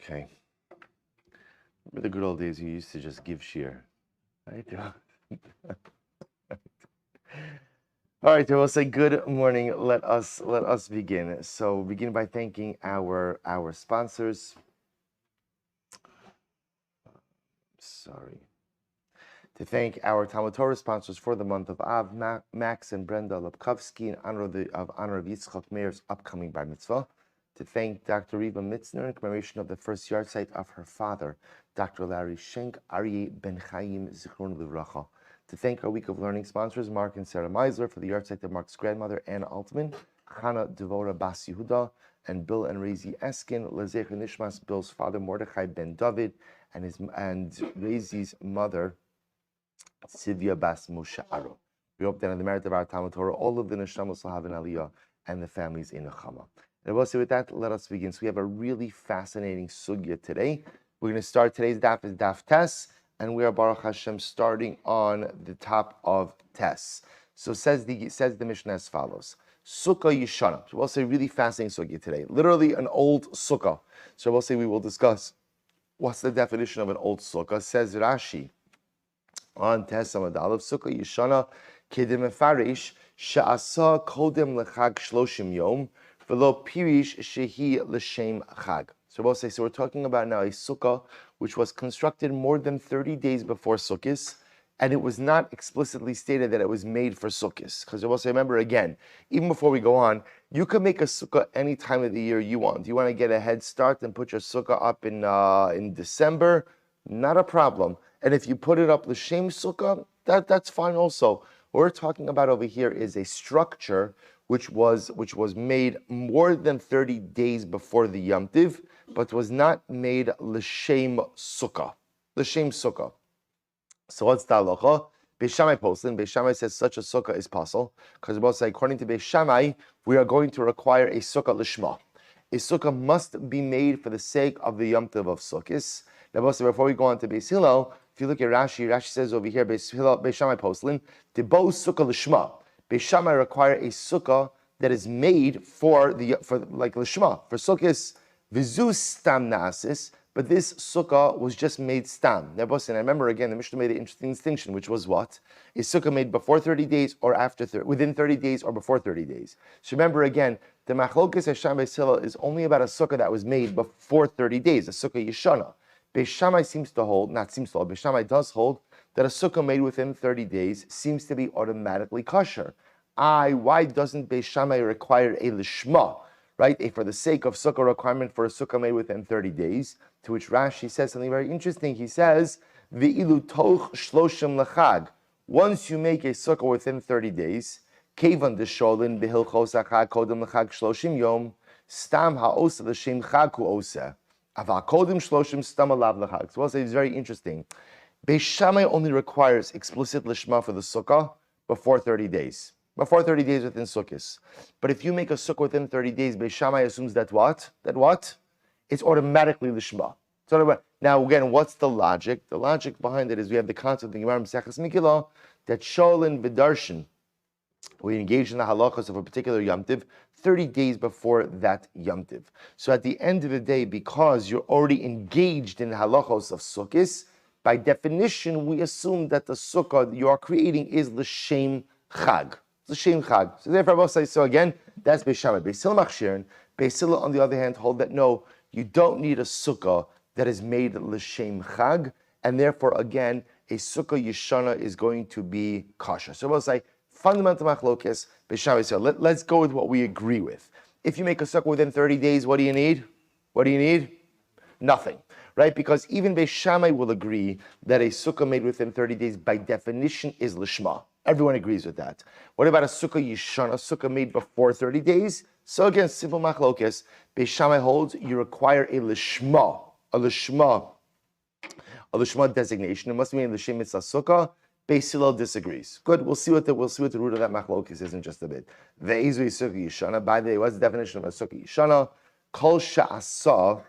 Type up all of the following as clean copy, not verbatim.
Okay. Remember the good old days you used to just give shir, right? All right, we'll say good morning. Let us begin. So begin by thanking our sponsors. To thank our Talmud Torah sponsors for the month of Av, Max and Brenda Lapkovsky, in honor of Yitzchak Meir's upcoming bar mitzvah. To thank Dr. Riva Mitzner in commemoration of the first yarzheit of her father, Dr. Larry Schenk, Aryeh Ben Chaim, Zichron Livracha. To thank our Week of Learning sponsors, Mark and Sarah Meisler, for the yarzheit of Mark's grandmother, Anna Altman, Chana Devora Bas Yehuda, and Bill and Rezi Eskin, Lezecher Nishmas, Bill's father, Mordechai Ben David, and Rezi's mother, Sivya Bas Moshe Aro. We hope that in the merit of our Talmud Torah, all of the neshamos will have an aliyah and the families in Nechama. And I will say with that, let us begin. So we have a really fascinating sugya today. We're going to start today's daf is daf Tes, and we are Baruch Hashem starting on the top of Tes. So says the Mishnah as follows: Sukkah Yishana. So we'll say really fascinating sugya today. Literally an old sukkah. So we'll say we will discuss what's the definition of an old sukkah. Says Rashi on Tes Amud Aleph, Sukkah Yishana Kedim Mefarish She'asa Kodem Lechag Shloshim Yom V'lo Pirish Shehi L'Shem Chag. So we'll say, so we're talking about now a sukkah which was constructed more than 30 days before Sukkot, and it was not explicitly stated that it was made for Sukkot. Because we'll say, remember again, even before we go on, you can make a sukkah any time of the year you want. You want to get a head start and put your sukkah up in December, not a problem. And if you put it up l'shem sukkah, that's fine also. What we're talking about over here is a structure which was made more than 30 days before the Yom Tiv, but was not made l'shem sukkah. L'shem sukkah. So what's the halacha? Beis Shammai postin. Beis Shammai says such a sukkah is possible, because both say according to Beis Shammai, we are going to require a sukkah l'shma. A sukkah must be made for the sake of the Yom Tiv of Sukkot. Now, before we go on to Beis Hillel, if you look at Rashi, Rashi says over here, Beis Shammai postlin, Tibou sukkah l'shma. Beis Shammai require a sukkah that is made for like l'shma, for sukkahs, vizu stam naasis, but this sukkah was just made stam. Now, I remember again, the Mishnah made an interesting distinction, which was what? A sukkah made before 30 days or within 30 days or before 30 days. So remember again, the Machlokes Hashem Beis Hillel is only about a sukkah that was made before 30 days, a sukkah yishana. Beis Shammai Beis Shammai does hold that a sukkah made within 30 days seems to be automatically kosher. Why doesn't Beis Shammai require a lishma, right? For the sake of sukkah requirement for a sukkah made within 30 days, to which Rashi says something very interesting. He says, V'ilu toch shloshim lechag. Once you make a sukkah within 30 days, kevan desholin behilchos achag kodem lechag shloshim yom, stam ha'osa l'shem chag hu osa. Avakodim shloshim stam alav lechag. So we'll say it's very interesting. Beis Shammai only requires explicit lishma for the sukkah before 30 days. Before 30 days within Sukkot. But if you make a sukkah within 30 days, Beis Shammai assumes that what? It's automatically lishma. So now again, what's the logic? The logic behind it is we have the concept of the Gemara Maseches Megillah that Sholin V'darshan, we engage in the halachas of a particular Yom Tiv 30 days before that Yom Tiv. So at the end of the day, because you're already engaged in the halachos of Sukkot, by definition, we assume that the sukkah you are creating is l'shem chag. L'shem chag. So therefore, I will say, so again, that's Beis Shammai. Beis Hillel machshirin. Beis Hillel, on the other hand, hold that no, you don't need a sukkah that is made l'shem chag, and therefore, again, a sukkah yishana is going to be kosher. So we'll say, fundamental machlokes, Beis Shammai. So let's go with what we agree with. If you make a sukkah within 30 days, what do you need? Nothing, right? Because even Beis Shammai will agree that a sukkah made within 30 days, by definition, is lishma. Everyone agrees with that. What about a sukkah yishana, a sukkah made before 30 days? So again, simple machlokes. Beis Shammai holds you require a lishma designation. It must be in l'shem mitzvah sukkah. Beis Hillel disagrees. Good. We'll see what the root of that machlokes is in just a bit. Ve'ezu sukkah yishana. By the way, what's the definition of a sukkah yishana? Kol she'asa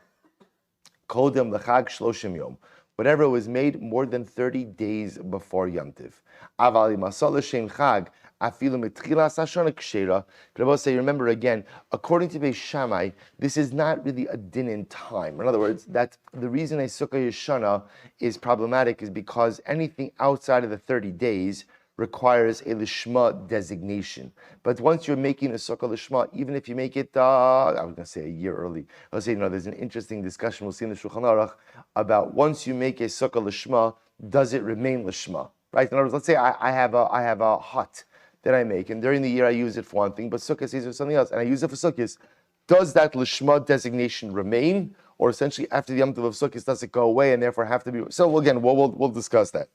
kodem lechag shloshim yom. Whatever was made more than 30 days before Yom Tiv. Avali masal l'shem chag afilu mitchilas hashana kshera. But I will say, remember again, according to Beis Shammai, this is not really a din in time. In other words, that the reason a sukkah yeshana is problematic is because anything outside of the 30 days requires a lishma designation. But once you're making a sukkah lishma, even if you make it, I was going to say a year early. I'll say, there's an interesting discussion we'll see in the Shulchan Aruch about once you make a sukkah lishma, does it remain lishma? Right? In other words, let's say I have a hut that I make, and during the year I use it for one thing, but sukkah is for something else, and I use it for sukkahs. Does that lishma designation remain, or essentially after the Yom Tov of sukkahs, does it go away and therefore have to be? So again, we'll discuss that.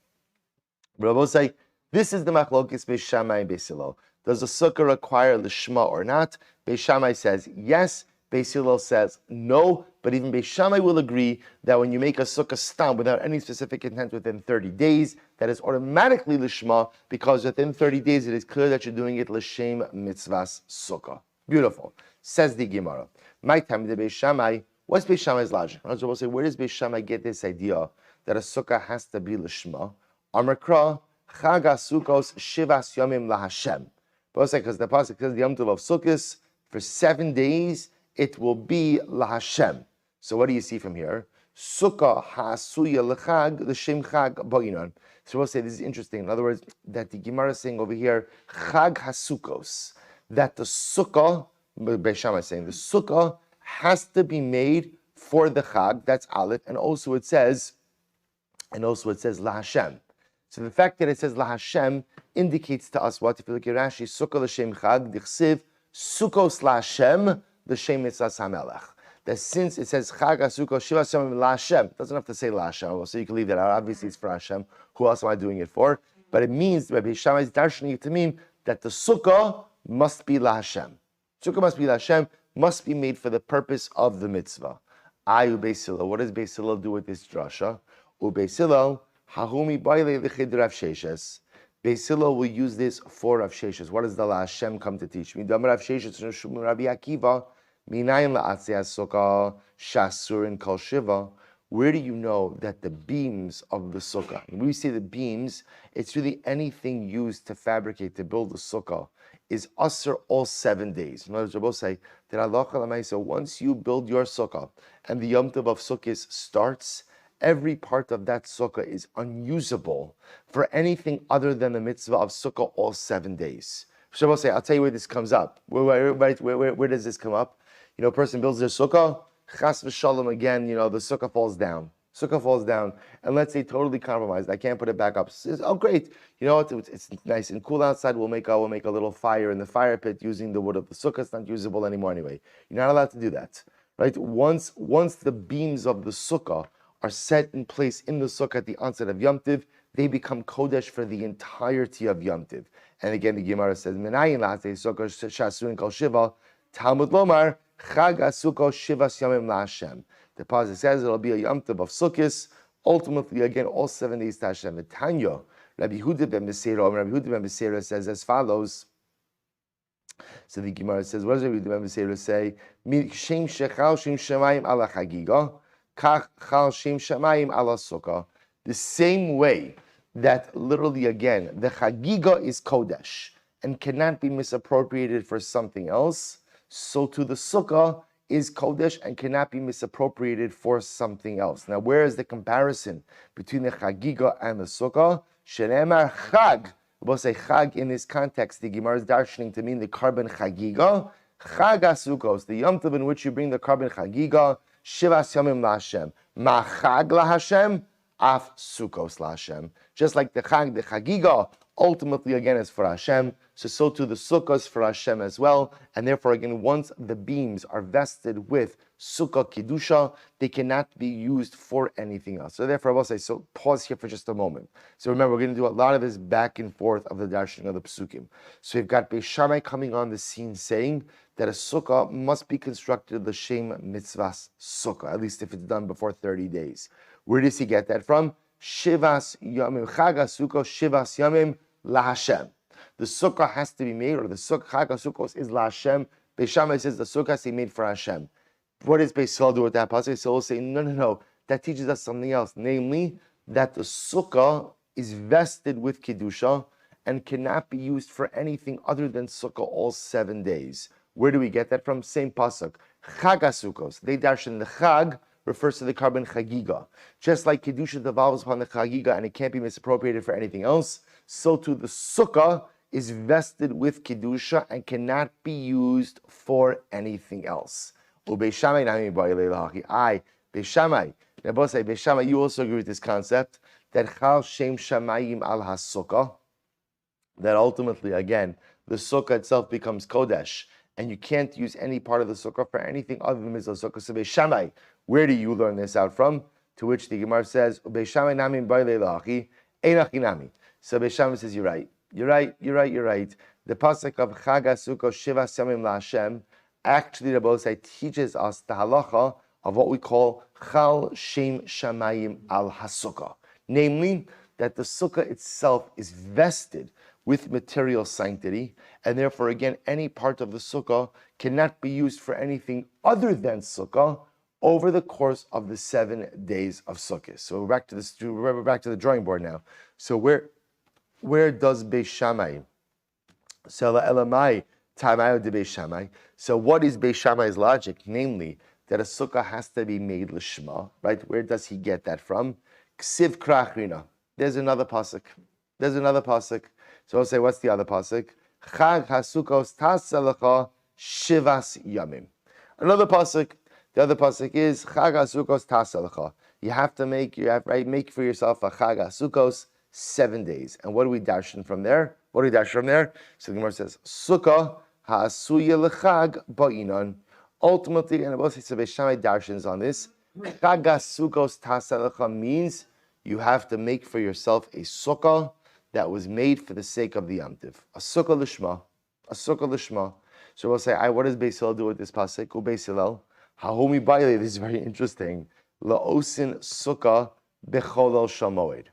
But we'll say, this is the machlokes Beis Shammai and Beis Hillel. Does a sukkah require lishma or not? Beis Shammai says yes. Beis Hillel says no. But even Beis Shammai will agree that when you make a sukkah stam without any specific intent within 30 days, that is automatically lishma, because within 30 days it is clear that you're doing it l'shem mitzvahs sukkah. Beautiful. Says the Gemara. My time the Beis Shammai. What's Beis Shammai's logic? I will say, where does Beis Shammai get this idea that a sukkah has to be lishma? Amar Kra. Chag HaSukkos Shivas Yomim LaHashem. Because the pasuk says the Yom Tov of Sukkos, for 7 days it will be LaHashem. So what do you see from here? Sukkah HaSuya LeChag L'Shem Chag Ba'inon. So we'll say this is interesting. In other words, that the Gemara is saying over here, Chag HaSukkos, that the Sukkah, Beis Shammai is saying, the Sukkah has to be made for the Chag, that's Aleph, and also it says LaHashem. So the fact that it says LaHashem indicates to us what? If you look at Rashi, Sukkah l'shem chag, dichsiv, Sukkos LaHashem, l'shem mitzvahs hamelech. That since it says Chag HaSukkos Shivas Yomim LaHashem, it doesn't have to say LaHashem, so you can leave that out. Obviously it's for Hashem. Who else am I doing it for? But it means, Beis Shammai is darshaning it to mean that the Sukkah must be LaHashem. Sukkah must be LaHashem, must be made for the purpose of the mitzvah. Ayu Beis Hillel. What does Beis Hillel do with this drasha? Beis Hillel, Hahumi Baile L'chid Rav Sheshes. Beis Hillel will use this for Rav Sheshes. What does the LaHashem come to teach me? Dam Rav Sheshes Neshum Rabbi Akiva Minayin LaAtzei HaSukkah Shasurin Kol Shiva. Where do you know that the beams of the sukkah? When we say the beams, it's really anything used to fabricate, to build the sukkah, is usher all 7 days. In other words, we'll say that Allah, so once you build your sukkah and the Yom Tov of Sukkot starts, every part of that sukkah is unusable for anything other than the mitzvah of sukkah all 7 days. So we'll say, I'll tell you where this comes up. Where does this come up? A person builds their sukkah, chas v'shalom again, the sukkah falls down. Sukkah falls down, and let's say totally compromised. I can't put it back up. Says, oh great, you know what? It's nice and cool outside. We'll make a little fire in the fire pit using the wood of the sukkah. It's not usable anymore anyway. You're not allowed to do that, right? Once the beams of the sukkah are set in place in the sukkah at the onset of Yom Tiv, they become kodesh for the entirety of Yom Tiv. And again, the Gemara says, "Menayin la'atei sukkah shasurin kol shiva." Talmud lomar chag hasukkah shivas yomim la'Hashem. The pasuk says it'll be a Yom Tov of Sukkos. Ultimately, again, all 7 days to Hashem. V'tanya, Rabbi Yehuda ben Beseira says as follows. So the Gemara says, what does Rabbi Yehuda ben Beseira say? Shem shechal shem shemayim ala chagiga, kach chal shem shemayim ala sukkah. The same way that literally, again, the chagiga is kodesh and cannot be misappropriated for something else, so to the sukkah is kodesh and cannot be misappropriated for something else. Now, where is the comparison between the chagiga and the sukkah? Shenemar chag. We'll say chag in this context. The Gemara is darshaning to mean the carbon chagiga. Chag HaSukkos, the Yom Tov in which you bring the carbon chagiga. Shivas yomim laHashem. Ma chag laHashem, af Sukkos laHashem. Just like the chag, the chagiga, ultimately again is for Hashem, so too the sukkahs for Hashem as well, and therefore again, once the beams are vested with sukkah kedusha, they cannot be used for anything else. So therefore I will say, so pause here for just a moment. So remember, we're going to do a lot of this back and forth of the darshan of the psukim. So we've got Beis Shammai coming on the scene saying that a sukkah must be constructed l'shem mitzvahs sukkah, at least if it's done before 30 days. Where does he get that from? Shivas yamim, chag HaSukkos shivas yamim laHashem. The sukkah has to be made, or the sukkah chag HaSukkos is laHashem. Beis Shammai says the sukkah has to be made for Hashem. What does Beis Hillel do with that pasuk? So he'll say, no. That teaches us something else, namely that the sukkah is vested with kedusha, and cannot be used for anything other than Sukkah all 7 days. Where do we get that from? Same pasuk. Chag HaSukkos. They darshan the Chag refers to the carbon Chagiga. Just like Kedusha devolves upon the Chagiga and it can't be misappropriated for anything else, so too the Sukkah is vested with Kedusha and cannot be used for anything else. Beishamai, Beishamai, you also agree with this concept that Chal Shem Shamayim al HaSukkah, that ultimately, again, the Sukkah itself becomes Kodesh, and you can't use any part of the Sukkah for anything other than mitzvah Sukkah. So Beishamai, where do you learn this out from? To which the Gemara says, Beishamai namim b'ilei lachi, einach inami. So Beishamai says, you're right. The pasuk of Chag HaSukkos Shivas Yamim LaHashem, actually the Bosai teaches us the halacha of what we call Chal Shem Shamayim al HaSukkah. Namely, that the Sukkah itself is vested with material sanctity, and therefore, again, any part of the Sukkah cannot be used for anything other than Sukkah over the course of the 7 days of Sukkah. So we're back to the drawing board now. So where does Beis Shammai? So Elamai Tamayo de Beis Shammai. So what is Beis Shammai's logic? Namely, that a Sukkah has to be made lishma, right? Where does he get that from? Ksiv krachrina. There's another pasuk. So I'll say, what's the other pasuk? Chag HaSukkos taselecha shivas yamim. Another pasuk. The other pasuk is Chag HaSukkos taselecha. You have to make for yourself a Chag HaSukkos 7 days. And what do we darshan from there? So the Gemara says, Sukkah ha'asuya lechag ba'inon. Ultimately, and both Beis Shammai darshans on this, Chag HaSukkos taselecha means you have to make for yourself a sukkah that was made for the sake of the Yom Tiv. A sukkah lishma. So we'll say, what does Beis Hillel do with this pasuk? Beis Hillel, hahomi baile. This is very interesting. La'osin sukkah becholol shamoed.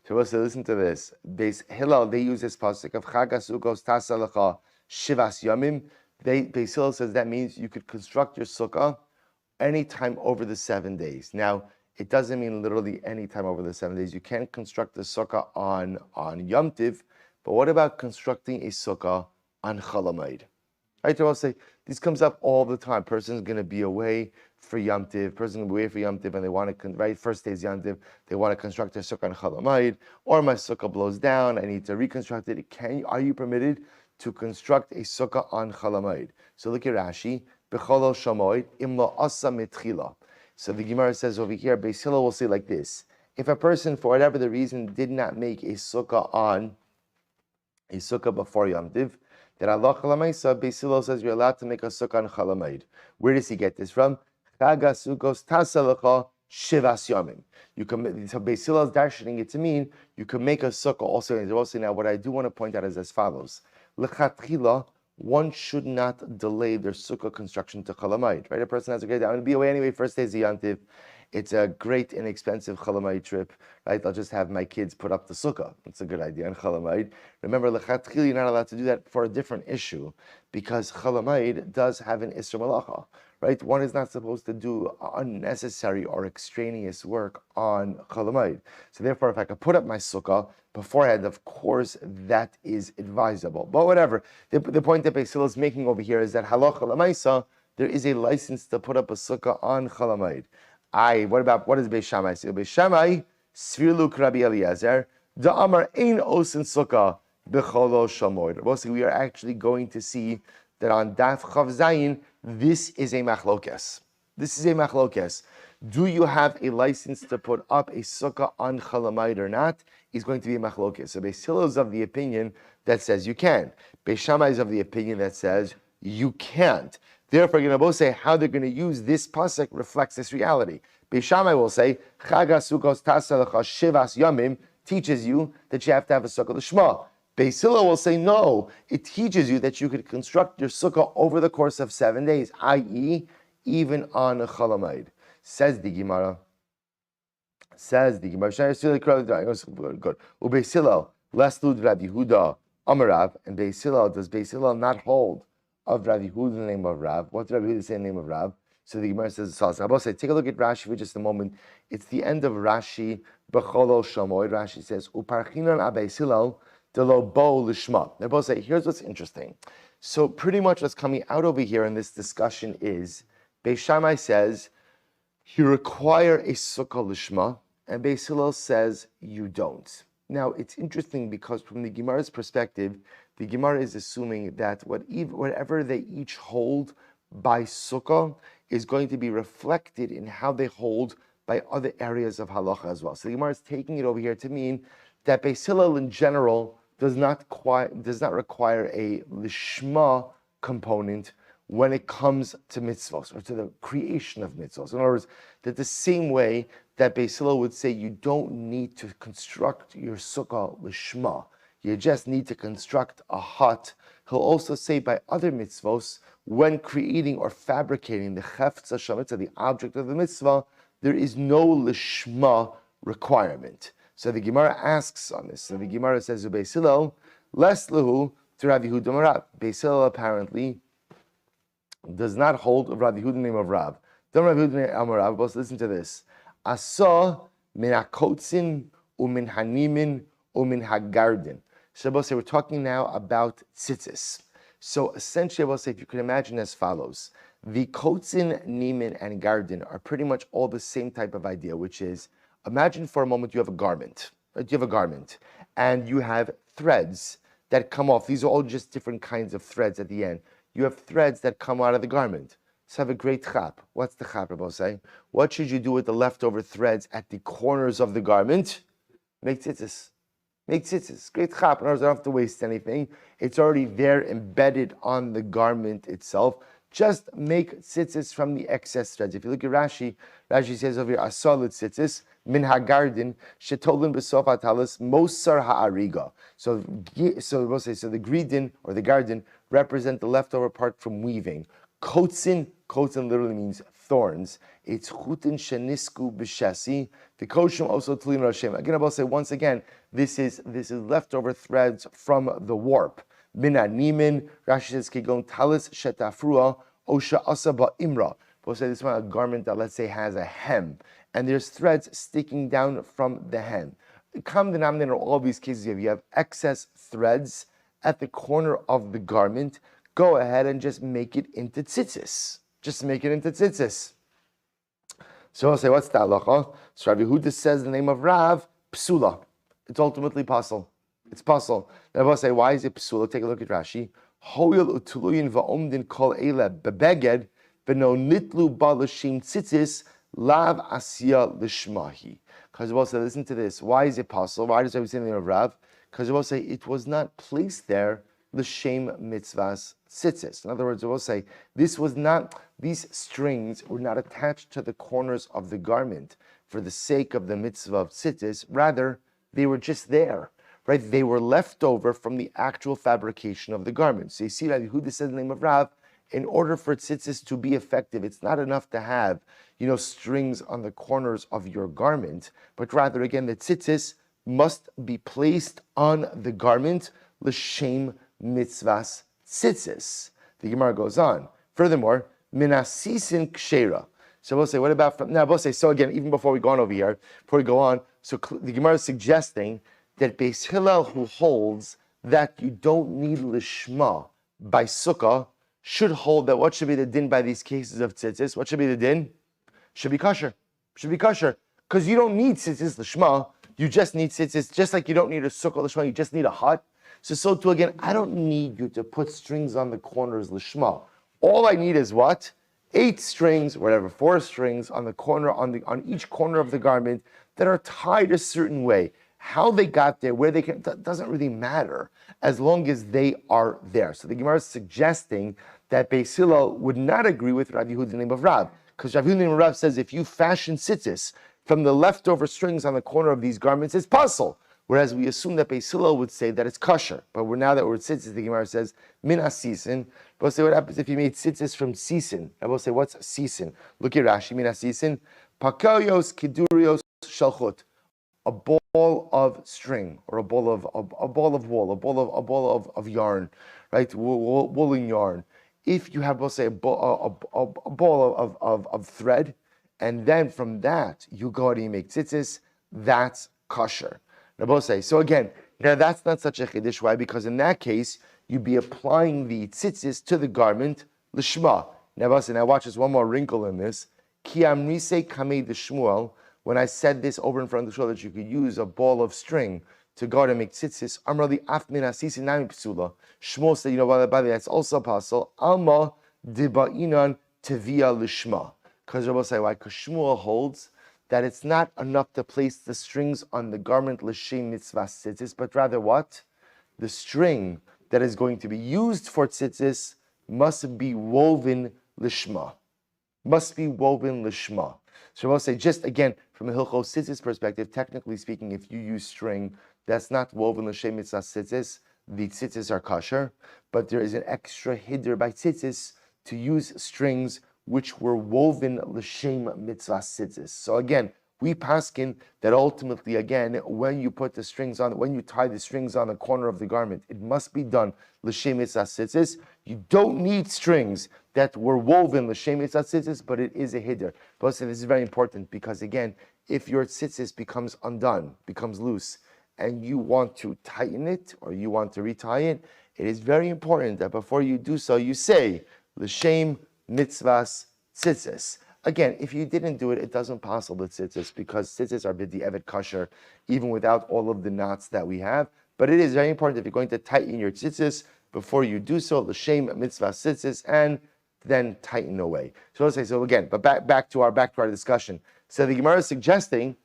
So we'll say, listen to this. Beis Hillel, they use this pasuk of Chag HaSukkos tasalecha shivas yamim. Beis Hillel says that means you could construct your sukkah anytime over the 7 days. Now, it doesn't mean literally any time over the 7 days. You can't construct the sukkah on Yom Tiv, but what about constructing a sukkah on Chol Hamoed? Right, so I'll say, this comes up all the time. Person's going to be away for Yom Tiv, and they want to, right, first day's Yom Tiv, they want to construct their sukkah on Chol Hamoed, or my sukkah blows down, I need to reconstruct it. Are you permitted to construct a sukkah on Chol Hamoed? So look at Rashi, Becholol Shamoed, Imlo Asa Mitchila. So the Gemara says over here, Beis Hillel will say like this: if a person, for whatever the reason, did not make a sukkah before Yom Tiv, then Allah Chalamaysa, Beis Hillel says you're allowed to make a sukkah on Chol Hamoed. Where does he get this from? Chag HaSukkos taselecha shivas yamim. So Beis Hillel is darshaning it to mean you can make a sukkah also. Now, what I do want to point out is as follows: L'chatchila, one should not delay their sukkah construction to Chol Hamoed, right? A person has I'm going to be away anyway, first day is the Yom Tiv. It's a great, inexpensive Chol Hamoed trip, right? I'll just have my kids put up the sukkah. That's a good idea on Chol Hamoed. Remember, l'chatchil, you're not allowed to do that for a different issue, because Chol Hamoed does have an Isra Malacha, right? One is not supposed to do unnecessary or extraneous work on Chol Hamoed. So therefore, if I could put up my sukkah beforehand, of course, that is advisable. But whatever. The point that Beis Hillel is making over here is that halacha l'maisa, there is a license to put up a sukkah on Chol Hamoed. What does Beis Shammai say? Beis Shammai, Svirlu Rabbi Eliezer, Da'amar ein osin sukkah b'cholo shamoed. Mostly, we are actually going to see that on Daf Chav Zayin, this is a machlokes. Do you have a license to put up a sukkah on Chol Hamoed or not? Is going to be a machlokes. So Beis Hillel is of the opinion that says you can. Beis Shammai is of the opinion that says you can't. Therefore, you're going to both say how they're going to use this pasuk reflects this reality. Beis Shammai will say Chag HaSukkos taselecha shivas yamim teaches you that you have to have a sukkah l'shma. Beis Hillel will say no, it teaches you that you could construct your sukkah over the course of 7 days, i.e., even on a Chol Hamoed. Says the Gemara. Good. Beis Hillel, Leslud Rabbi Yehuda Amarav, and Beis Hillel, does Beis Hillel not hold of Rabbi Yehuda in the name of Rav? What did Rabbi Yehuda say in the name of Rav? So the Gemara says, take a look at Rashi for just a moment. It's the end of Rashi, B'cholo Shamoed. Rashi says, Uparchinon Beis Hillel delo bo lishma. They both say, here's what's interesting. So pretty much what's coming out over here in this discussion is, Beis Shammai says, you require a sukkah lishma, and Beis Hillel says you don't. Now, it's interesting because from the Gemara's perspective, the Gemara is assuming that whatever they each hold by sukkah is going to be reflected in how they hold by other areas of halacha as well. So the Gemara is taking it over here to mean that Beis Hillel in general does not require a lishma component when it comes to mitzvahs or to the creation of mitzvahs. In other words, that the same way that Beis Hillel would say you don't need to construct your sukkah lishma, you just need to construct a hut. He'll also say by other mitzvahs, when creating or fabricating the chefza shamitzah, the object of the mitzvah, there is no lishma requirement. So the Gemara asks on this. So the Gemara says to Beis Hillel, les lehu to Rav Yehuda Marav. Beis Hillel apparently does not hold of Rav Yehuda name of Rav. Don't Rav Yehuda name of Rav, but listen to this. Asa min hakotzin umin hanimin umin hagardin. So we're talking now about tzitzis. So essentially, I will say, if you can imagine as follows, the kotzin, nimin, and gardin are pretty much all the same type of idea, which is, imagine for a moment you have a garment, right? You have a garment, and you have threads that come off. These are all just different kinds of threads at the end. You have threads that come out of the garment. So have a great chap. What's the chap, Rabbi say? What should you do with the leftover threads at the corners of the garment? Make tzitzis. Make tzitzis. Great chap. In other words, I don't have to waste anything. It's already there, embedded on the garment itself. Just make tzitzis from the excess threads. If you look at Rashi, Rashi says over here, asal tzitzis min hagardin shetolin b'sof atalis mosar ha'ariga. So the gridin or the garden represent the leftover part from weaving. Kotzin literally means thorns. It's chutin shenisku b'shesi. The koshim also tlin rashem. Again, I will say once again, this is leftover threads from the warp. Mina nimin, Rashi says kigon talis shetafrua osha asaba imra. We'll say this one a garment that let's say has a hem, and there's threads sticking down from the hem. The common denominator in all these cases, if you have excess threads at the corner of the garment, go ahead and just make it into tzitzis. Just make it into tzitzis. So I'll say, what's the halacha? So Rav Yehuda says the name of Rav, psula. It's ultimately possible. It's possible. Now I'll say, why is it psula? Take a look at Rashi. Hoyel utuluyin va'omdin kol eile bebeged v'no nitlu balashim tzitzis lav asya lishmahi. Because we'll say, listen to this. Why is it possible? Why does Rav say the name of Rav? Because we'll say it was not placed there l'shem mitzvahs tzitzis. In other words, we'll say these strings were not attached to the corners of the garment for the sake of the mitzvah of tzitzis. Rather, they were just there, right? They were left over from the actual fabrication of the garment. So you see that Yehuda said the name of Rav. In order for tzitzis to be effective, it's not enough to have, strings on the corners of your garment, but rather, again, the tzitzis must be placed on the garment l'shem mitzvahs tzitzis. The Gemara goes on. Furthermore, minasisin kshera. So we'll say, what about from now? We'll say, so again, even before we go on over here, before we go on, so the Gemara is suggesting that Beis Hillel, who holds that you don't need lishma by sukkah, should hold that what should be the din by these cases of tzitzis? What should be the din? Should be kosher. Should be kosher. Because you don't need tzitzis lishma. You just need tzitzis, just like you don't need a sukkah lishma, you just need a hut. So too again, I don't need you to put strings on the corners lishma. All I need is what? 8 strings, whatever, 4 strings on the corner, on each corner of the garment that are tied a certain way. How they got there, where they came, that doesn't really matter as long as they are there. So the Gemara is suggesting that Beis Hillel would not agree with Rav Yehuda the name of Rav, because Rav Yehuda the name of Rav says if you fashion tzitzis from the leftover strings on the corner of these garments, it's puzzle. Whereas we assume that Beis Hillel would say that it's kosher. But now that we're at tzitzis, the Gemara says, min asisin. We'll say, what happens if you made tzitzis from sisin? I will say, what's sisin? Look at Rashi, min asisin. Pakelios kidurios shalchut. A ball of string, or a ball of wool, a ball of yarn, right? Woolen yarn. If you have, we'll say, a ball of thread, and then from that you go out and you make tzitzis, that's kosher. Say, so again, Now that's not such a chiddush. Why? Because in that case, you'd be applying the tzitzis to the garment l'shma. Now watch, there's one more wrinkle in this. Ki amrise kamei de Shmuel. When I said this over in front of the Shmuel that you could use a ball of string to go to make tzitzis, amrali afmin asisi nami psula. Shmuel said, by the way, that's also possible. Alma diba'inan tevia l'shma. Because Rabbi say why? Because Shmuel holds that it's not enough to place the strings on the garment l'shem mitzvah tzitzis, but rather what? The string that is going to be used for tzitzis must be woven l'shma. Must be woven l'shma. So Rabbi say, just again, from a Hilchos tzitzis perspective, technically speaking, if you use string that's not woven l'shem mitzvah tzitzis, the tzitzis are kosher, but there is an extra hiddur by tzitzis to use strings which were woven l'shem mitzvah tzitzis. So again, we paskin that ultimately, again, when you put the strings on, when you tie the strings on the corner of the garment, it must be done l'shem mitzvah tzitzis. You don't need strings that were woven l'shem mitzvah tzitzis, but it is a hiddur. But this is very important because again, if your tzitzis becomes undone, becomes loose, and you want to tighten it or you want to retie it, it is very important that before you do so, you say l'shem mitzvahs tzitzis. Again, if you didn't do it, it doesn't possible tzitzis because tzitzis are b'di'evet kosher even without all of the knots that we have. But it is very important if you're going to tighten your tzitzis before you do so, l'shem mitzvahs tzitzis, and then tighten away. So let's say so again. But back to our discussion. So the Gemara is suggesting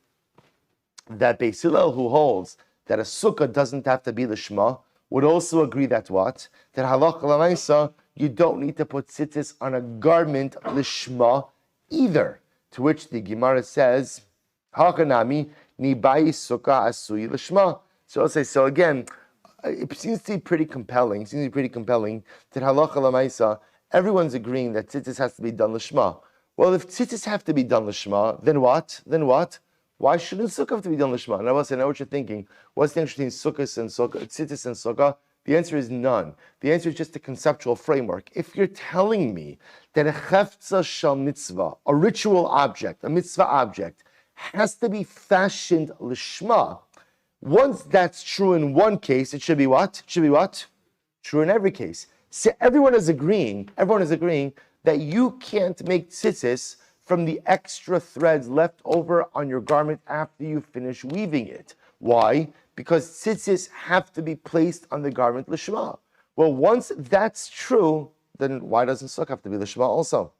that Beis Hillel, who holds that a sukkah doesn't have to be l'shma, would also agree that what? That halacha l'maisa, you don't need to put tzitzis on a garment l'shma either. To which the Gemara says, hakanami nibai sukkah asui l'shma. So I'll say, so again, it seems to be pretty compelling. That halacha l'maisa, everyone's agreeing that tzitzis has to be done l'shma. Well, if tzitzis have to be done l'shma, then what? Why shouldn't sukkah have to be done l'shma? And I know what you're thinking. What's the difference between sukkah and sukkah, tzitzis and sukkah? The answer is none. The answer is just a conceptual framework. If you're telling me that a chefza shel mitzvah, a ritual object, a mitzvah object, has to be fashioned l'shma, once that's true in one case, it should be what? True in every case. So everyone is agreeing that you can't make tzitzis from the extra threads left over on your garment after you finish weaving it. Why? Because tzitzis have to be placed on the garment l'shma. Well, once that's true, then why doesn't sukkah have to be l'shma also?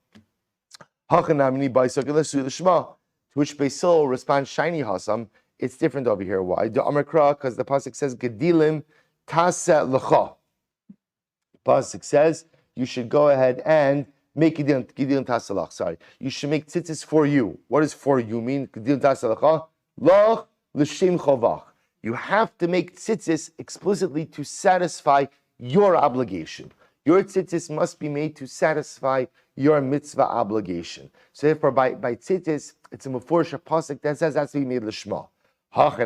To which Beis Hillel responds, shiny hasam, it's different over here. Why? The Amrikra, because the pasuk says, Gedilim taseh l'cha. Pasuk says, you should go ahead and make Gedilim taselach. Sorry, you should make tzitzis for you. What does for you mean? Gedilim taselach, lach l'shem chovach. You have to make tzitzis explicitly to satisfy your obligation. Your tzitzis must be made to satisfy your mitzvah obligation. So therefore, by tzitzis, it's a mefurish pasuk that says that's to be made l'shma. There's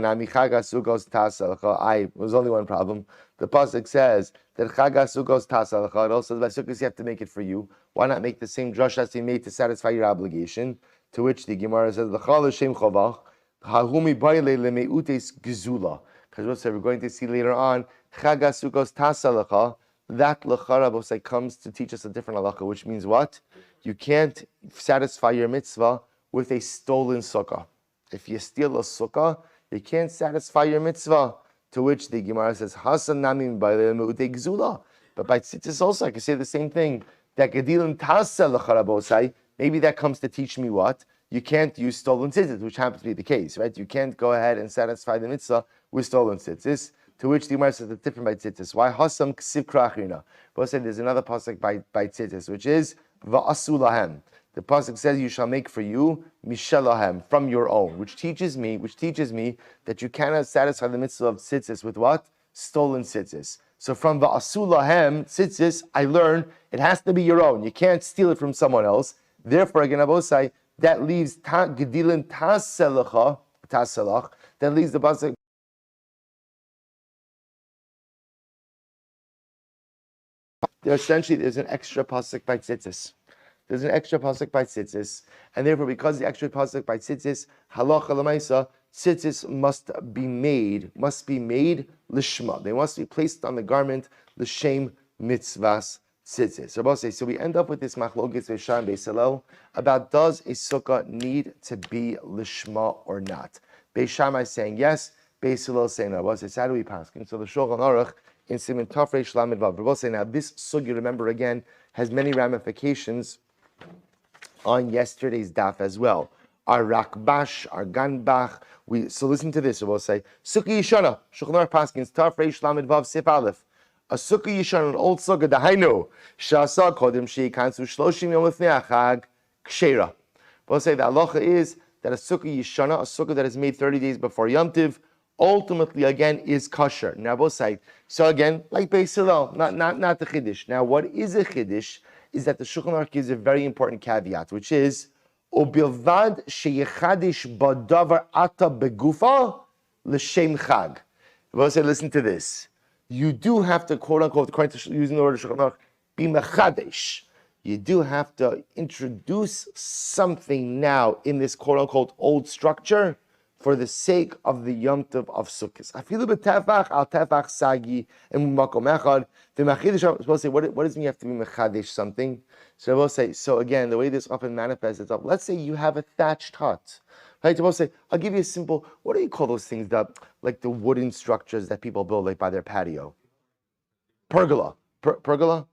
only one problem. The pasuk says that chagas sugos tasalacha. It also says by sukkahs you have to make it for you. Why not make the same drush as you made to satisfy your obligation? To which the Gemara says l'chal shem chavach hahumi baile lemeutes gezula. Because we're going to see later on chagas sugos tasalacha. That lachara comes to teach us a different halacha, which means what? You can't satisfy your mitzvah with a stolen sukkah. If you steal a sukkah, you can't satisfy your mitzvah. To which the Gemara says, Hasan namim b'le'meute gzula. But by tzitzis also, I can say the same thing. That gedilim taseh l'charabosai. Maybe that comes to teach me what? You can't use stolen tzitzis, which happens to be the case, right? You can't go ahead and satisfy the mitzvah with stolen tzitzis. To which the Gemara says it's different by tzitzis. Why? Hasam ksiv krachina. But there's another pasuk by tzitzis, which is va'asu lahem. The pasuk says, "You shall make for you mishalahem, from your own," which teaches me that you cannot satisfy the mitzvah of tzitzis with what? Stolen tzitzis. So from the asulahem tzitzis, I learn it has to be your own. You can't steal it from someone else. Therefore, again, Abosai, that leaves gedilin taselach. That leaves the pasuk. There's an extra pasuk by tzitzis. There's an extra pasuk by tzitzis, and therefore, because the extra pasuk by tzitzis, halacha l'maisa, tzitzis must be made lishma. They must be placed on the garment l'shem mitzvahs tzitzis. So we end up with this machlokes Beisham and Beis Hillel about does a sukkah need to be lishma or not. Beis Shammai saying yes, Beis Hillel saying no. So how do we pass? So the Shulchan Aruch in Siman Tafrei Shlamid Vav. We're both saying now this sugi, remember again, has many ramifications on yesterday's daf as well. Our rakbash, our ganbach. So listen to this. We'll say Sukkah Yishana. Shulchan Aruch Paskins Tafrei Shlamid Vav Sif Aleph. A Sukkah Yishana, an old sukkah, dahainu shasa kodim sheyikansu shloshim yom lefnei achag kshera. We'll say the halacha is that a Sukkah Yishana, a sukkah that is made 30 days before Yom Tiv, ultimately again is kosher. Now both say so again, like Beis Hillel, not the chiddush. Now what is a chiddush is that the Shulchan Aruch gives a very important caveat, which is ubilvad sheyechadish badavar ata begufa l'shem chag. We'll say listen to this. You do have to, quote unquote, according to using the word Shulchan Aruch, be mechadesh. You do have to introduce something now in this quote unquote old structure for the sake of the Yom Tov of Sukkot. Afilu b'tefach al tefach sagi and makom echad. The machidish is supposed to say, what does it mean you have to be mechadesh something? So we'll say, so again, the way this often manifests itself. Let's say you have a thatched hut. Right? So we'll say, I'll give you a simple, what do you call those things that, like the wooden structures that people build like by their patio? Pergola. Pergola?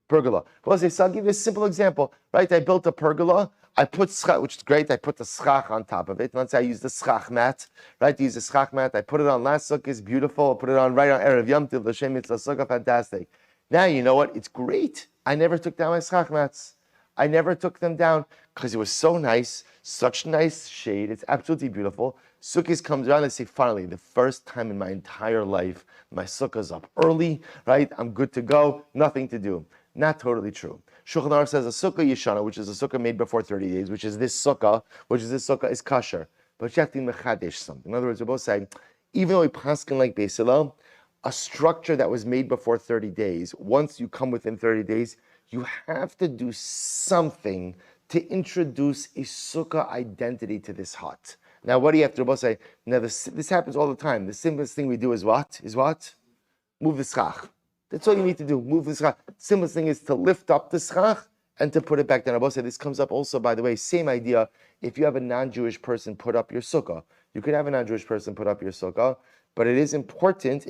Pergola. We'll say, so I'll give you a simple example. Right? I built a pergola. I put schach, which is great. I put the schach on top of it. Let's say I use the schach mat. Right? I use the schach mat. I put it on last sukkah. It's beautiful. I put it on right on Erev Yom Tov. L'shem mitzvah sukkah. Fantastic. Now, you know what? It's great. I never took down my schach mats. I never took them down because it was so nice, such nice shade. It's absolutely beautiful. Sukkot comes around and say, finally, the first time in my entire life, my sukkah's up early, right? I'm good to go, nothing to do. Not totally true. Shulchan Aruch says a sukkah yishana, which is a sukkah made before 30 days, which is this sukkah, is kosher. But you have to mechadesh something. In other words, we're both saying, even though we paskin like Beis Hillel, a structure that was made before 30 days, once you come within 30 days, you have to do something to introduce a sukkah identity to this hut. Now, what do you have to say? Now, this happens all the time. The simplest thing we do is what? Move the schach. That's all you need to do. Move the schach. Simplest thing is to lift up the schach and to put it back down. This comes up also, by the way, same idea. If you have a non-Jewish person put up your sukkah, you could have a non-Jewish person put up your sukkah, but it is important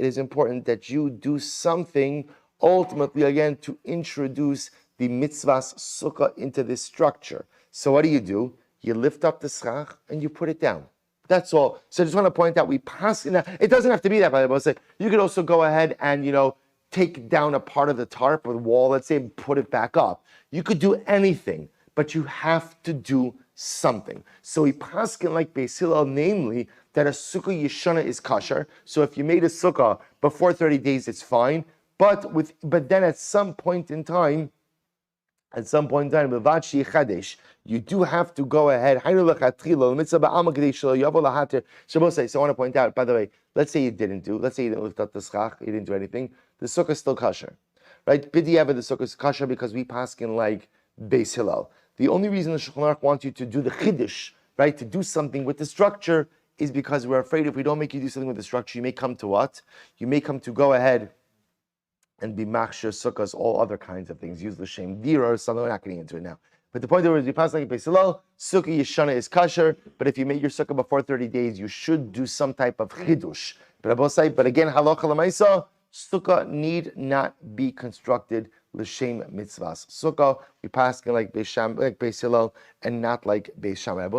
that you do something ultimately, again, to introduce the mitzvahs sukkah into this structure. So what do? You lift up the schach and you put it down. That's all. So I just want to point out, we pass, it doesn't have to be that, by the way. You could also go ahead and, take down a part of the tarp or the wall, let's say, and put it back up. You could do anything, but you have to do something. So we paskin like Beis Hillel, namely, that a sukkah yeshana is kosher. So if you made a sukkah before 30 days, it's fine. But then at some point in time, you do have to go ahead. So I want to point out, by the way, let's say you didn't lift up the schach, you didn't do anything, the sukkah is still kosher. Right? B'diavad, the sukkah is kosher because we paskin like Beis Hillel. The only reason the Shulchan Aruch wants you to do the chiddush, right, to do something with the structure, is because we're afraid if we don't make you do something with the structure, you may come to what? You may come to go ahead and be machshir sukkahs, all other kinds of things. Use l'shem dira or something. We're not getting into it now. But the point is, we pass like Beis Hillel, sukkah yeshana is kosher, but if you made your sukkah before 30 days, you should do some type of chidush. But again, halacha l'maisa, sukkah need not be constructed l'shem mitzvahs. Sukkah, we pass like Beis Hillel, and not like Beis Shammai.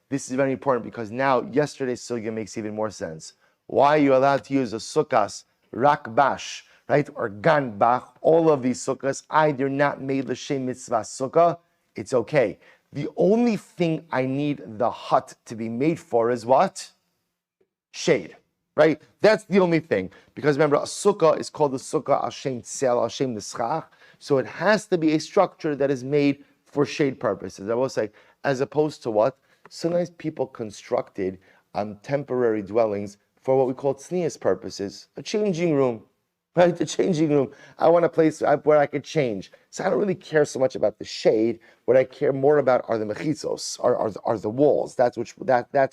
This is very important because now yesterday's sukkah makes even more sense. Why are you allowed to use a sukkahs rakbash, right, or ganbach? All of these sukkahs, either not made l'shem mitzvah sukkah, it's okay. The only thing I need the hut to be made for is what? Shade, right? That's the only thing. Because remember, a sukkah is called the sukkah al-shem tsel, al-shem the. So it has to be a structure that is made for shade purposes. I will say, as opposed to what? Sometimes people constructed temporary dwellings for what we call tznius purposes, a changing room. Right, the changing room. I want a place where I could change. So I don't really care so much about the shade. What I care more about are the mechitzos, are the walls. That's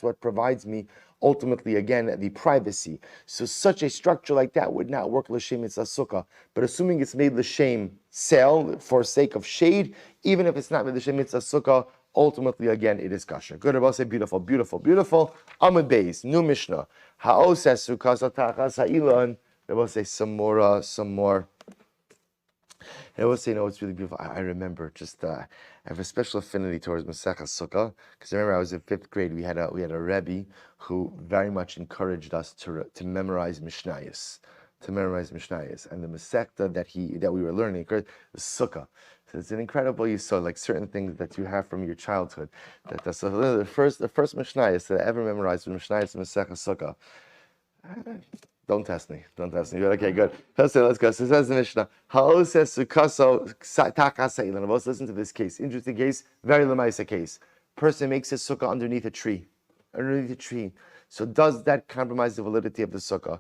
what provides me ultimately, again, the privacy. So such a structure like that would not work l'shem mitzvah sukkah. But assuming it's made l'shem sale for sake of shade, even if it's not made l'shem mitzvah sukkah, ultimately, again, it is kosher. Good, Rabbi say, beautiful, beautiful, beautiful. Amud Beis, new Mishnah. Ha'oses sukkah tachas ha'ilan. Rabbi say some more. And I will say, it's really beautiful. I remember I have a special affinity towards Masechah Sukkah, because I remember I was in 5th grade. We had a Rebbe who very much encouraged us to memorize Mishnayos, and the Masechta that we were learning is Sukkah. So it's an incredible yisod, like certain things that you have from your childhood. The first Mishnayos that I ever memorized was Mishnayos and Masechah Sukkah. Don't test me. Okay, good. Let's go. So it says the Mishnah. Listen to this case. Interesting case. Very lemaisa case. Person makes his sukkah underneath a tree. So does that compromise the validity of the sukkah?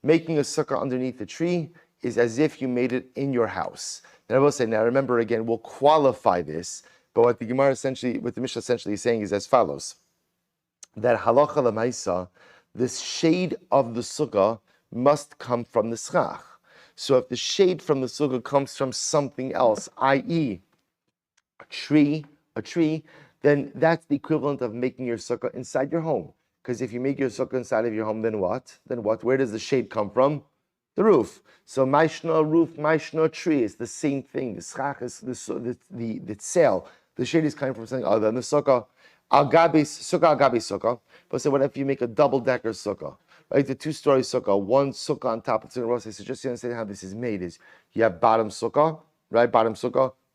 Making a sukkah underneath a tree is as if you made it in your house. And I will say, now remember again, we'll qualify this, but what the Mishnah essentially is saying is as follows. That halacha lemaisa, this shade of the sukkah must come from the schach. So if the shade from the sukkah comes from something else, i.e., a tree, then that's the equivalent of making your sukkah inside your home. Because if you make your sukkah inside of your home, then what? Where does the shade come from? The roof. So maishna roof, maishna tree is the same thing. The schach is the sail. The shade is coming from something other than the sukkah. Sukkah. But so what if you make a double-decker sukkah? Right, the 2-story sukkah, one sukkah on top of the sukkah. So just to understand how this is made is you have bottom sukkah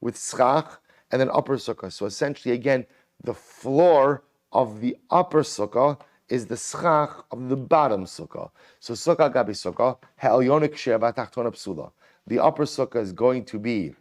with schach, and then upper sukkah. So essentially, again, the floor of the upper sukkah is the schach of the bottom sukkah. So sukkah gabi sukkah, ha'elyonik she'ava tachtona psula. The upper sukkah is going to be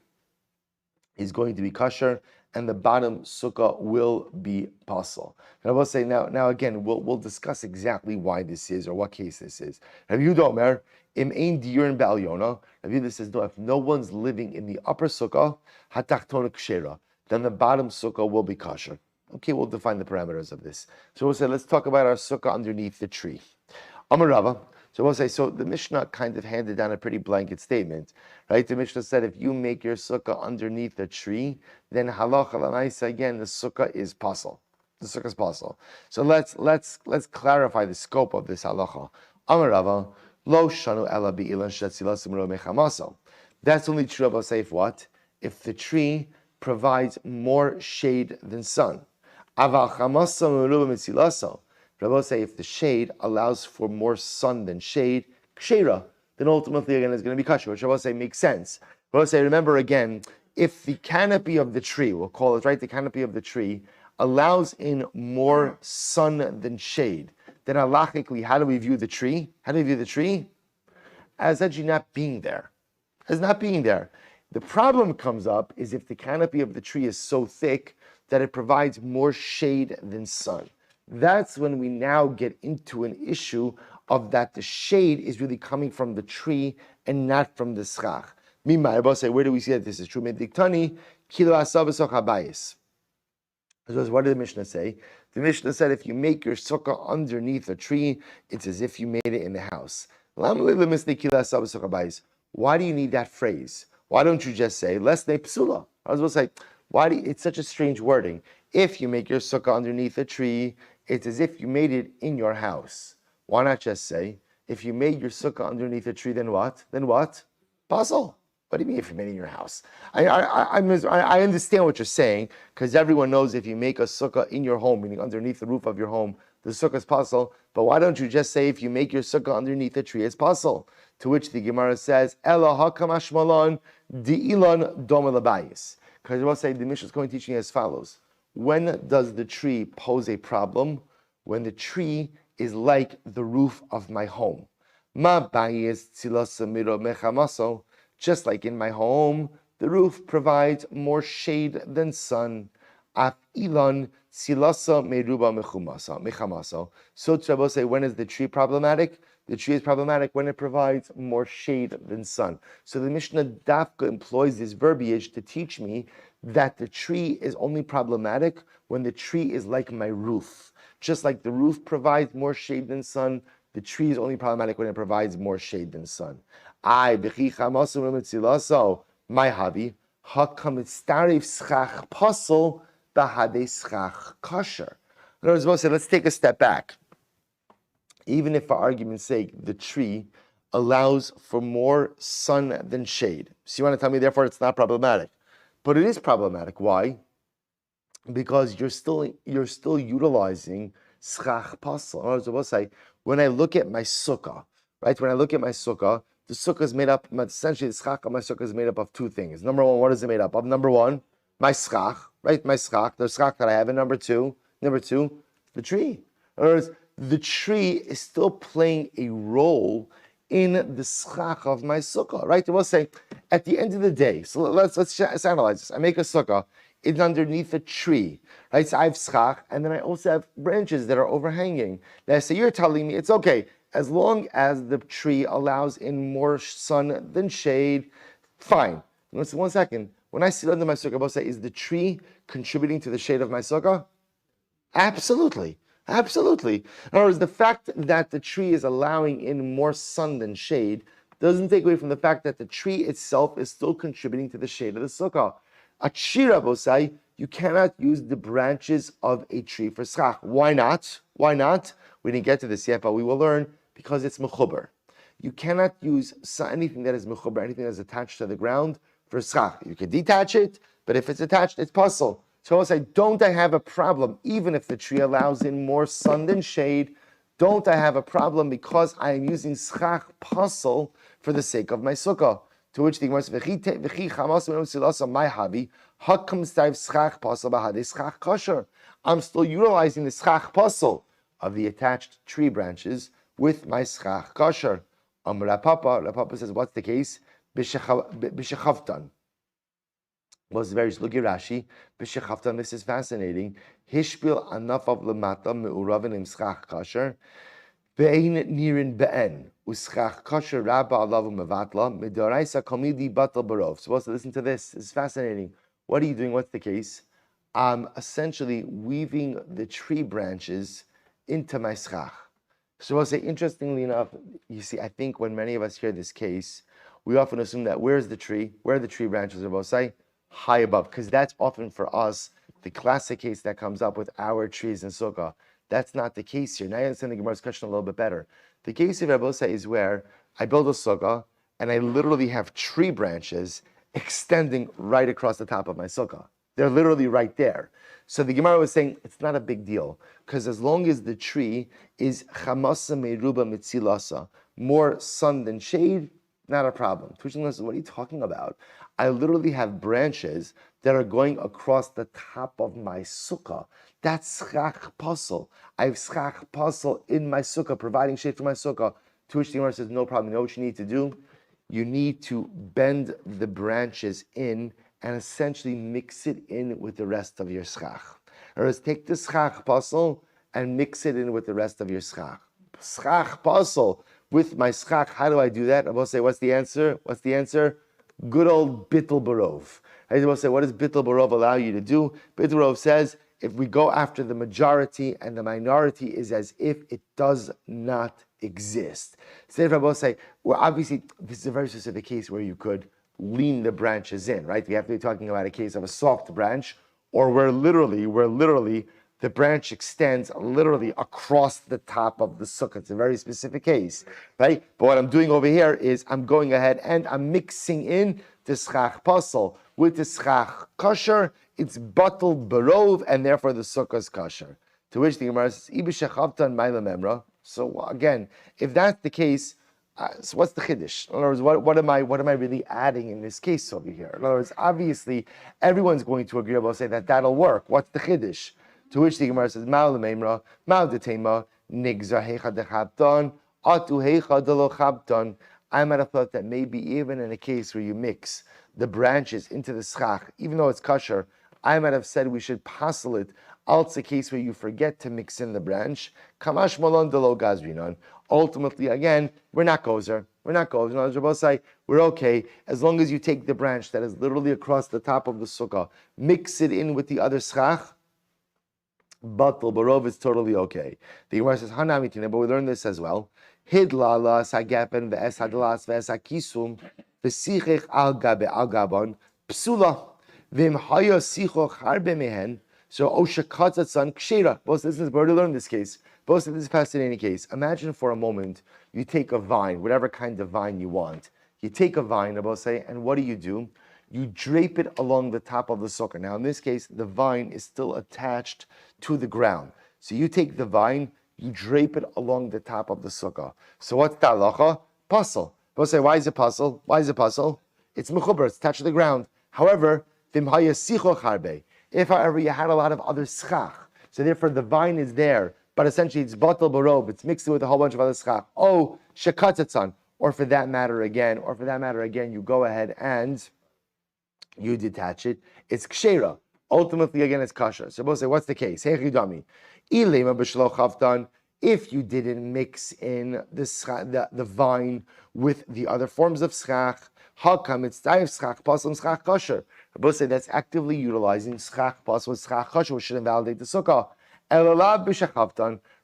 kosher, and the bottom sukkah will be pasul. And I will say now again, we'll discuss exactly why this is or what case this is. Rabbi Yehuda Omer, im ein diurin ba'alyona. Rabbi Yehuda says, no, if no one's living in the upper sukkah, hatachtona kshera, then the bottom sukkah will be kosher. Okay, we'll define the parameters of this. So we'll say, let's talk about our sukkah underneath the tree. Amar Rava. So we'll say, so the Mishnah kind of handed down a pretty blanket statement, right? The Mishnah said, if you make your sukkah underneath a tree, then halacha l'maisa, again, the sukkah is pasul. The sukkah is pasul. So let's clarify the scope of this halacha. Amar Rava, lo shanu ela bi'ilan shetzilasim ro mechamaso. That's only true of say if what? If the tree provides more shade than sun. Aval chamasa meruba mitzilaso. Rabbi say if the shade allows for more sun than shade, kshera, then ultimately again it's going to be kosher, which Rabbi say makes sense. Rabbi say, remember again, if the canopy of the tree, we'll call it right, the canopy of the tree allows in more sun than shade, then halachically, how do we view the tree? As actually not being there. The problem comes up is if the canopy of the tree is so thick that it provides more shade than sun. That's when we now get into an issue of that the shade is really coming from the tree and not from the schach. Mimai, say, where do we see that this is true? Mediktani, kilo asav habayis. What did the Mishnah say? The Mishnah said if you make your sukkah underneath a tree, it's as if you made it in the house. Why do you need that phrase? Why don't you just say, lesne psula? I was going to say, it's such a strange wording. If you make your sukkah underneath a tree, it's as if you made it in your house. Why not just say, if you made your sukkah underneath a tree, then what? Pasul. What do you mean if you made it in your house? I understand what you're saying, because everyone knows if you make a sukkah in your home, meaning underneath the roof of your home, the sukkah is pasul. But why don't you just say if you make your sukkah underneath a tree, it's pasul? To which the Gemara says, Ela hakam ashmalon di'ilan doma labayis. Because we'll say the Mishnah is going to teach you as follows. When does the tree pose a problem? When the tree is like the roof of my home. Ma bayis tzilasamiro mechamaso. Just like in my home, the roof provides more shade than sun. Af ilan tzilasa meruba mechamaso. So Rabbi say, when is the tree problematic? The tree is problematic when it provides more shade than sun. So the Mishnah Dafka employs this verbiage to teach me that the tree is only problematic when the tree is like my roof. Just like the roof provides more shade than sun, the tree is only problematic when it provides more shade than sun. My havi, hakamitstarev schach pasel bahade schach kosher. In other words, let's take a step back. Even if, for argument's sake, the tree allows for more sun than shade. So you want to tell me, therefore, it's not problematic. But it is problematic. Why? Because you're still utilizing schach pasel. In other words, I will say, when I look at my sukkah, right? When I look at my sukkah, the sukkah is made up, essentially the schach of my sukkah is made up of two things. Number one, what is it made up of? Number one, my schach, right? My schach, the schach that I have. And number two, the tree. In other words, the tree is still playing a role in the schach of my sukkah, right? I will say, at the end of the day, so let's analyze this. I make a sukkah, it's underneath a tree, right? So I have schach, and then I also have branches that are overhanging. Now, so you're telling me it's okay, as long as the tree allows in more sun than shade, fine. Listen, 1 second. When I sit under my sukkah, I will say, is the tree contributing to the shade of my sukkah? Absolutely. Absolutely. In other words, the fact that the tree is allowing in more sun than shade doesn't take away from the fact that the tree itself is still contributing to the shade of the sukkah. Achira bosai, you cannot use the branches of a tree for schach. Why not? Why not? We didn't get to this yet, but we will learn because it's mechuber. You cannot use anything that is mechuber, anything that is attached to the ground for schach. You can detach it, but if it's attached, it's puzzle. So I'll say, don't I have a problem, even if the tree allows in more sun than shade, don't I have a problem because I am using schach puzzle for the sake of my sukkah? To which the Gemara says, my havi, schach puzzle bahade schach kosher. I'm still utilizing the schach puzzle of the attached tree branches with my schach kosher. Rapapa says, what's the case? B'shechavtan. Was very look at Rashi. B'shechavtan. This is fascinating. Hishpil anaf of lemata meuravin im schach kasher. Be'ein nirin be'en uschach kasher rabba alavu mevatla midoraisa komidi batal barov. Supposed to listen to this. This is fascinating. What are you doing? What's the case? I'm essentially weaving the tree branches into my schach. So I'll say, interestingly enough, you see, I think when many of us hear this case, we often assume that where's the tree? Where are the tree branches? Are both say high above, because that's often for us the classic case that comes up with our trees in sukkah. That's not the case here. Now you understand the Gemara's question a little bit better. The case of Rabbosa is where I build a sukkah and I literally have tree branches extending right across the top of my sukkah. They're literally right there. So the Gemara was saying it's not a big deal, because as long as the tree is chamasa meruba mitzilasa, more sun than shade, not a problem. What are you talking about? I literally have branches that are going across the top of my sukkah. That's schach pasel. I have schach pasel in my sukkah, providing shade for my sukkah. To which the Gemara says, no problem. You know what you need to do? You need to bend the branches in and essentially mix it in with the rest of your schach. Or else take the schach pasel and mix it in with the rest of your schach. Schach pasel with my schach. How do I do that? I will say, what's the answer? What's the answer? Good old bittul barov. I will say, what does bittul barov allow you to do? Bittul barov says, if we go after the majority and the minority is as if it does not exist. So if I will say, well, obviously, this is a very specific case where you could lean the branches in, right? We have to be talking about a case of a soft branch, or where literally the branch extends literally across the top of the sukkah. It's a very specific case, right? But what I'm doing over here is I'm going ahead and I'm mixing in the schach pasel with the schach kosher. It's batal barov, and therefore the sukkah is kosher. To which the Gemara says, "Ibishachavtan ma'ila memra." So again, if that's the case, so what's the chiddush? In other words, what am I really adding in this case over here? In other words, obviously everyone's going to agree about say that that'll work. What's the chiddush? To which the Gemara says, "Ma'al memra, ma'al detema, nigzar heicha dechabton, atu heicha delo chabton." I might have thought that maybe even in a case where you mix the branches into the schach, even though it's kosher, I might have said we should passel it. It's a case where you forget to mix in the branch. Kamash malon delo gazrinon. Ultimately, again, we're not gozer. We're not gozer. No, Rabbi say we're okay as long as you take the branch that is literally across the top of the sukkah, mix it in with the other schach. Batal barov is totally okay. The Gemara says Hanamitina, but we learn this as well. Hidla la sagapen ve'es hadlas ve'es hakisum v'sichech al gabe al gabon psula v'im haya sichoch harbe mehen. So oshakatzatsan kshera. Both this is where to learn this case. Both this is a fascinating case. Imagine for a moment you take a vine, whatever kind of vine you want. You take a vine, Rabbi say, and what do? You drape it along the top of the sukkah. Now, in this case, the vine is still attached to the ground. So you take the vine, you drape it along the top of the sukkah. So what's the halacha? Puzzle. People say, why is it puzzle? Why is it puzzle? It's mechuber, it's attached to the ground. However, if, however, you had a lot of other schach, so therefore the vine is there, but essentially it's batal barov, it's mixed with a whole bunch of other schach. Oh, shekatzatzan. Or for that matter again, you go ahead and you detach it. It's kshera. Ultimately, again, it's kasher. So we'll say, what's the case? If you didn't mix in the vine with the other forms of schach, how come it's taif schach pasum schach kasher? We'll say that's actively utilizing schach pasum schach kasher, which should invalidate the sukkah.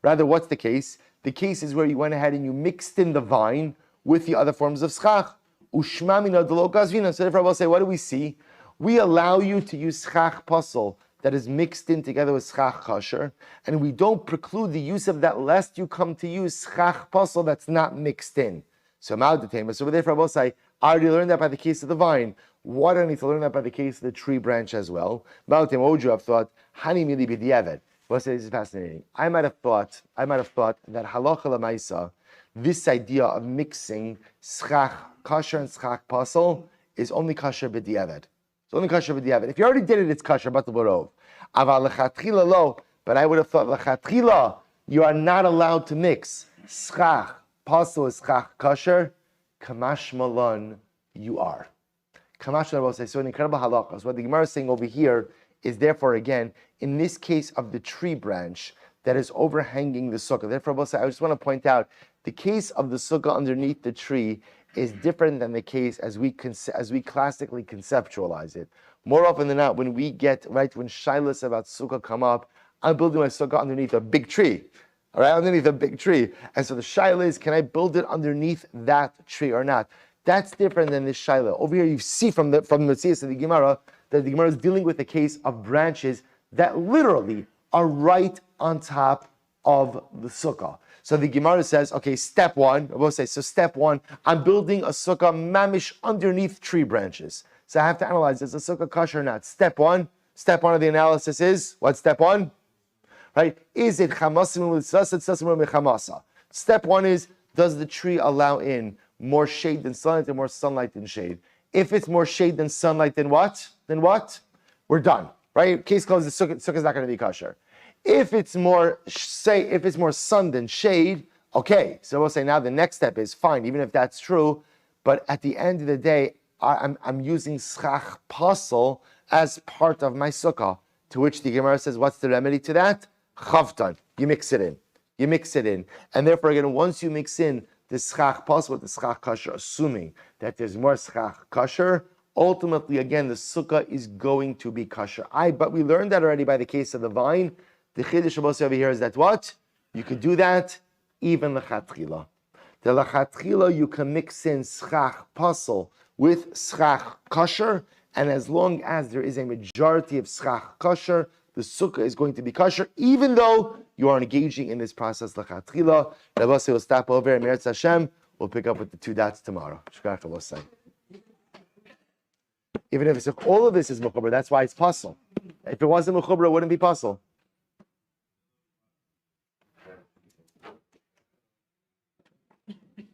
Rather, what's the case? The case is where you went ahead and you mixed in the vine with the other forms of schach. Ushmamina delo gazvina. So therefore, I will say, what do we see? We allow you to use schach pasel that is mixed in together with schach kasher, and we don't preclude the use of that lest you come to use schach pasel that's not mixed in. So therefore, I will say, I already learned that by the case of the vine. Why do I need to learn that by the case of the tree branch as well? I've thought, hani mili b'diavad. Well, this is fascinating. I might have thought that halacha l'maisa, this idea of mixing schach kasher and schach pasel is only kasher b'diavad. It's only kasher b'diavad. If you already did it, it's kasher batal barov. Aval lechatchila lo. But I would have thought lechatchila you are not allowed to mix schach pasel is schach kasher. Kamash malon you are. Kamash malon will say so. An incredible halakha. So what the Gemara is saying over here is therefore again in this case of the tree branch that is overhanging the sukkah. Therefore, I just want to point out the case of the sukkah underneath the tree is different than the case as we classically conceptualize it. More often than not, when shilas about sukkah come up, I'm building my sukkah underneath a big tree. All right, underneath a big tree. And so the shaila is, can I build it underneath that tree or not? That's different than this shaila. Over here, you see from the Metzias of the Gemara that the Gemara is dealing with the case of branches that literally are right on top of the sukkah. So the Gemara says, okay, step one, step one, I'm building a sukkah mamish underneath tree branches. So I have to analyze, is the sukkah kosher or not? Step one of the analysis is, what's step one? Right? Is it chamasim with Step one is, does the tree allow in more shade than sunlight and more sunlight than shade? If it's more shade than sunlight, then what? We're done. Right? Case closed, the sukkah is not going to be kosher. If it's more sun than shade, okay. So we'll say now the next step is fine, even if that's true. But at the end of the day, I'm using schach pasel as part of my sukkah. To which the Gemara says, what's the remedy to that? Chavtan. You mix it in. And therefore, again, once you mix in the schach pasel with the schach kasher, assuming that there's more schach kasher, ultimately, again, the sukkah is going to be kosher. But we learned that already by the case of the vine. The chiddush over here is that what? You could do that even lechatchila. The lechatchila, you can mix in schach pasel with schach kosher, and as long as there is a majority of schach kosher, the sukkah is going to be kosher, even though you are engaging in this process lechatchila. Rabbi will stop over and Meretz Hashem. We'll pick up with the 2 dots tomorrow. Even if all of this is mechuber, that's why it's puzzle. If it wasn't mechuber, it wouldn't be puzzle.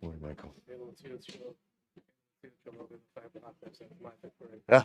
Where did I go? Yeah.